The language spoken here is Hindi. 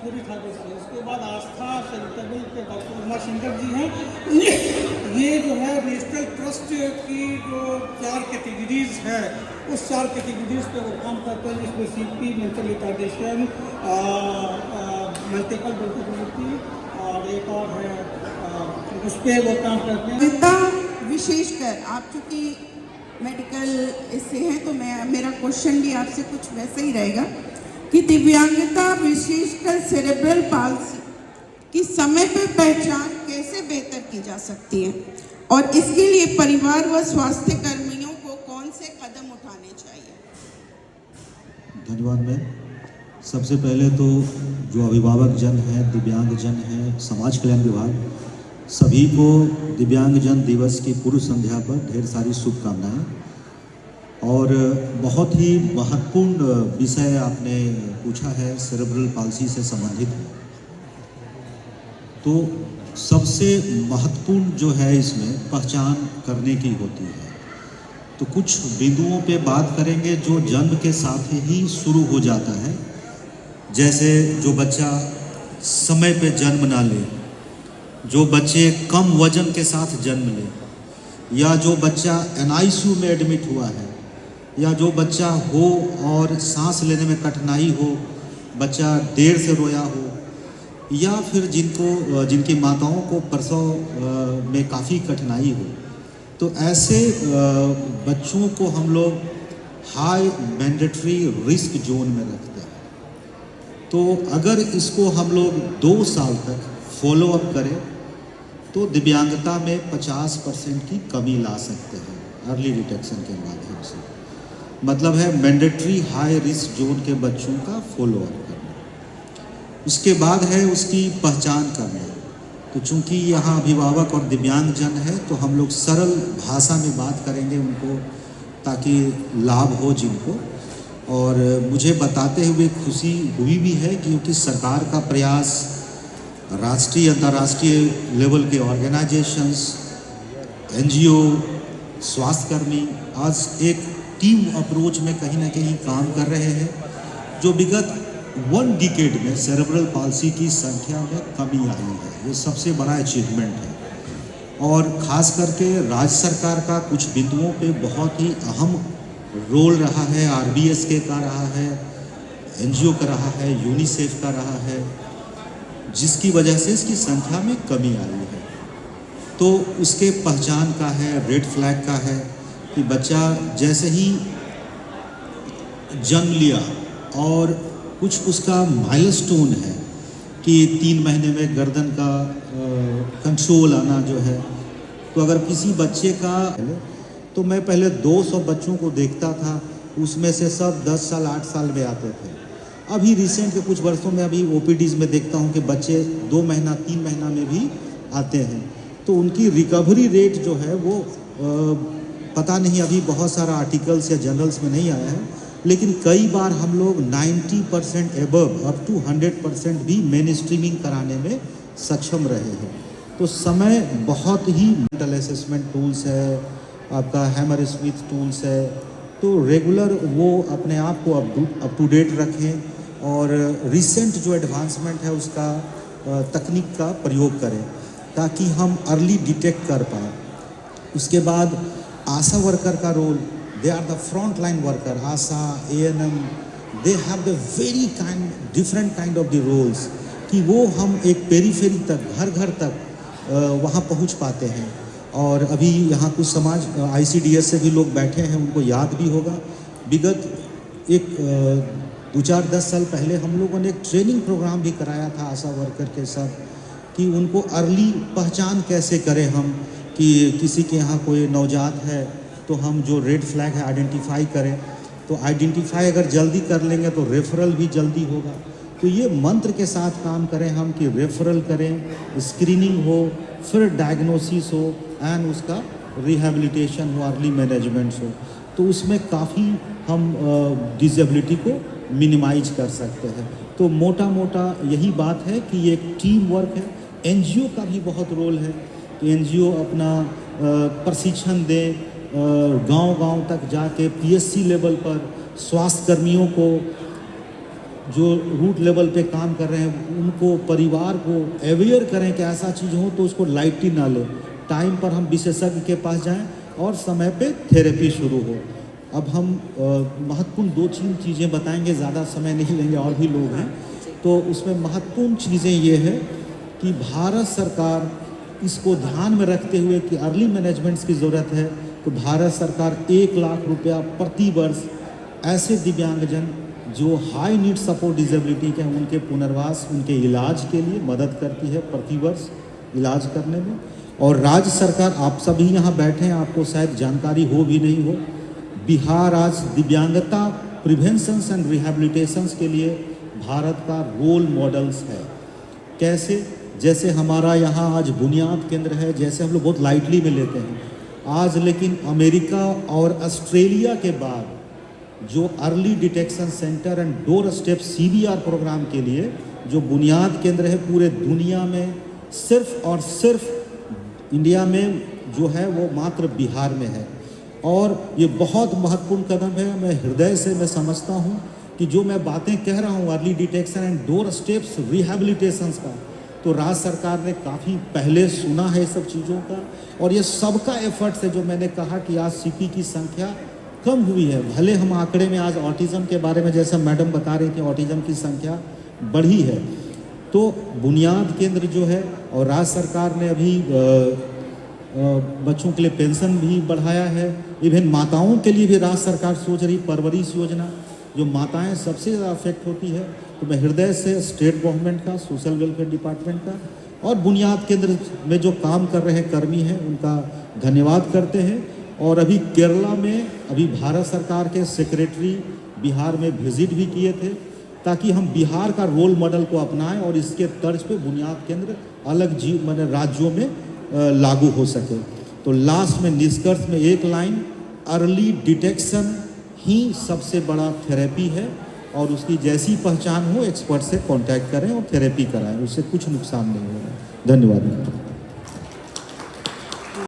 पूरी ठाकुर से, उसके बाद आस्था चैरिटेबल के डॉक्टर उमा शंकर जी हैं। ये जो है नेशनल ट्रस्ट की जो 4 कैटेगरीज है, उस 4 कैटेगरीज पे वो काम करते हैं, जिसमें CP, mental retardation, multiple disability और एक और है, उस पर वो काम करते हैं। विशेषकर आप चूँकि मेडिकल इससे हैं तो मेरा क्वेश्चन भी आपसे कुछ वैसा ही रहेगा कि दिव्यांगता विशेषकर सेरेब्रल पाल्सी की समय पर पहचान कैसे बेहतर की जा सकती है और इसके लिए परिवार व स्वास्थ्य कर्मियों को कौन से कदम उठाने चाहिए? धन्यवाद मैम। सबसे पहले तो जो अभिभावक जन हैं, दिव्यांग जन हैं, समाज कल्याण विभाग सभी को दिव्यांग जन दिवस की पूर्व संध्या पर ढेर सारी शुभकामनाएं। और बहुत ही महत्वपूर्ण विषय आपने पूछा है, सेरेब्रल पाल्सी से संबंधित। तो सबसे महत्वपूर्ण जो है इसमें पहचान करने की होती है। तो कुछ बिंदुओं पे बात करेंगे जो जन्म के साथ ही शुरू हो जाता है, जैसे जो बच्चा समय पे जन्म ना ले, जो बच्चे कम वजन के साथ जन्म ले, या जो बच्चा NICU में एडमिट हुआ है, या जो बच्चा हो और सांस लेने में कठिनाई हो, बच्चा देर से रोया हो, या फिर जिनकी माताओं को प्रसव में काफ़ी कठिनाई हो, तो ऐसे बच्चों को हम लोग हाई मैंडेटरी रिस्क जोन में रखते हैं। तो अगर इसको हम लोग 2 साल तक फॉलो अप करें तो दिव्यांगता में 50% की कमी ला सकते हैं अर्ली डिटेक्शन के माध्यम से। मतलब है मैंडेटरी हाई रिस्क जोन के बच्चों का फॉलो अप करना। उसके बाद है उसकी पहचान करना। तो चूंकि यहाँ अभिभावक और दिव्यांग जन है तो हम लोग सरल भाषा में बात करेंगे उनको, ताकि लाभ हो जिनको। और मुझे बताते हुए खुशी हुई भी है क्योंकि सरकार का प्रयास, राष्ट्रीय अंतर्राष्ट्रीय लेवल के ऑर्गेनाइजेशंस, NGO, स्वास्थ्यकर्मी आज एक टीम अप्रोच में कहीं ना कहीं काम कर रहे हैं, जो विगत 1 डिकेड में सेरेब्रल पाल्सी की संख्या में कमी आई है। ये सबसे बड़ा अचीवमेंट है। और ख़ास करके राज्य सरकार का कुछ बिंदुओं पे बहुत ही अहम रोल रहा है। RBSK का रहा है, NGO का रहा है, यूनिसेफ का रहा है, जिसकी वजह से इसकी संख्या में कमी आई है। तो उसके पहचान का है, रेड फ्लैग का है कि बच्चा जैसे ही जन्म लिया और कुछ उसका माइलस्टोन है कि 3 महीने में गर्दन का कंट्रोल आना जो है, तो अगर किसी बच्चे का, तो मैं पहले 200 बच्चों को देखता था, उसमें से सब 10 साल 8 साल में आते थे। अभी रिसेंट के कुछ वर्षों में अभी OPDs में देखता हूँ कि बच्चे 2 महीना 3 महीना में भी आते हैं। तो उनकी रिकवरी रेट जो है वो पता नहीं, अभी बहुत सारा आर्टिकल्स या जर्नल्स में नहीं आया है, लेकिन कई बार हम लोग 90% एबव अप टू 100% भी मेन स्ट्रीमिंग कराने में सक्षम रहे हैं। तो समय बहुत ही मेंटल असेसमेंट टूल्स है, आपका हैमर स्मिथ टूल्स है, तो रेगुलर वो अपने आप को अप टू डेट रखें और रिसेंट जो एडवांसमेंट है उसका तकनीक का प्रयोग करें ताकि हम अर्ली डिटेक्ट कर पाएँ। उसके बाद आशा वर्कर का role, they are the front line worker, ASHA, ANM, they have the very different kind of the roles कि वो हम एक पेरीफेरी तक, घर घर तक वहाँ पहुँच पाते हैं। और अभी यहाँ कुछ समाज ICDS से भी लोग बैठे हैं, उनको याद भी होगा, विगत एक 2-4-10 साल पहले हम लोगों ने एक ट्रेनिंग प्रोग्राम भी कराया था आशा वर्कर के साथ कि उनको अर्ली पहचान कैसे करें हम, कि किसी के यहाँ कोई नवजात है तो हम जो रेड फ्लैग है आइडेंटिफाई करें। तो आइडेंटिफाई अगर जल्दी कर लेंगे तो रेफरल भी जल्दी होगा। तो ये मंत्र के साथ काम करें हम कि रेफरल करें, स्क्रीनिंग हो, फिर डायग्नोसिस हो एंड उसका रिहेबिलिटेशन हो, अर्ली मैनेजमेंट हो। तो उसमें काफ़ी हम डिसेबिलिटी को मिनिमाइज कर सकते हैं। तो मोटा मोटा यही बात है कि ये टीम वर्क है। NGO का भी बहुत रोल है कि NGO अपना प्रशिक्षण दे, गांव-गांव तक जाके PSC लेवल पर स्वास्थ्य कर्मियों को जो रूट लेवल पे काम कर रहे हैं उनको, परिवार को अवेयर करें कि ऐसा चीज़ हो तो उसको लाइटली ना लें, टाइम पर हम विशेषज्ञ के पास जाएं और समय पे थेरेपी शुरू हो। अब हम महत्वपूर्ण 2-3 चीज़ें बताएंगे, ज़्यादा समय नहीं लेंगे, और भी लोग हैं। तो उसमें महत्वपूर्ण चीज़ें ये है कि भारत सरकार इसको ध्यान में रखते हुए कि अर्ली मैनेजमेंट्स की ज़रूरत है, तो भारत सरकार 1 लाख रुपया प्रति वर्ष ऐसे दिव्यांगजन जो हाई नीड सपोर्ट डिसेबिलिटी के हैं उनके पुनर्वास, उनके इलाज के लिए मदद करती है प्रति वर्ष इलाज करने में। और राज्य सरकार, आप सभी यहाँ बैठे हैं, आपको शायद जानकारी हो भी नहीं हो, बिहार आज दिव्यांगता प्रिवेंशन एंड रिहैबिलिटेशंस के लिए भारत का रोल मॉडल्स है। कैसे? जैसे हमारा यहाँ आज बुनियाद केंद्र है, जैसे हम लोग बहुत लाइटली में लेते हैं आज, लेकिन अमेरिका और ऑस्ट्रेलिया के बाद जो early detection centre and door step CBR programme के लिए जो बुनियाद केंद्र है पूरे दुनिया में, सिर्फ और सिर्फ इंडिया में जो है वो मात्र बिहार में है। और ये बहुत महत्वपूर्ण कदम है। मैं हृदय से मैं समझता हूँ कि जो मैं बातें कह रहा हूँ early detection and door steps rehabilitations का, तो राज्य सरकार ने काफ़ी पहले सुना है सब चीज़ों का, और ये सबका एफर्ट्स है। जो मैंने कहा कि आज CP की संख्या कम हुई है, भले हम आंकड़े में आज ऑटिज़म के बारे में जैसा मैडम बता रही थी ऑटिज़म की संख्या बढ़ी है, तो बुनियाद केंद्र जो है, और राज्य सरकार ने अभी बच्चों के लिए पेंशन भी बढ़ाया है। इवन माताओं के लिए भी राज्य सरकार सोच रही परवरिश योजना, जो माताएं सबसे ज़्यादा अफेक्ट होती है। तो मैं हृदय से स्टेट गवर्नमेंट का, सोशल वेलफेयर डिपार्टमेंट का और बुनियाद केंद्र में जो काम कर रहे कर्मी हैं उनका धन्यवाद करते हैं। और अभी केरला में अभी भारत सरकार के सेक्रेटरी बिहार में विजिट भी किए थे, ताकि हम बिहार का रोल मॉडल को अपनाएं और इसके तर्ज पे बुनियाद केंद्र अलग माने राज्यों में लागू हो सके। तो लास्ट में निष्कर्ष में एक लाइन, अर्ली डिटेक्शन ही सबसे बड़ा थेरेपी है, और उसकी जैसी पहचान हो एक्सपर्ट से कांटेक्ट करें और थेरेपी कराएं, उससे कुछ नुकसान नहीं होगा। धन्यवाद।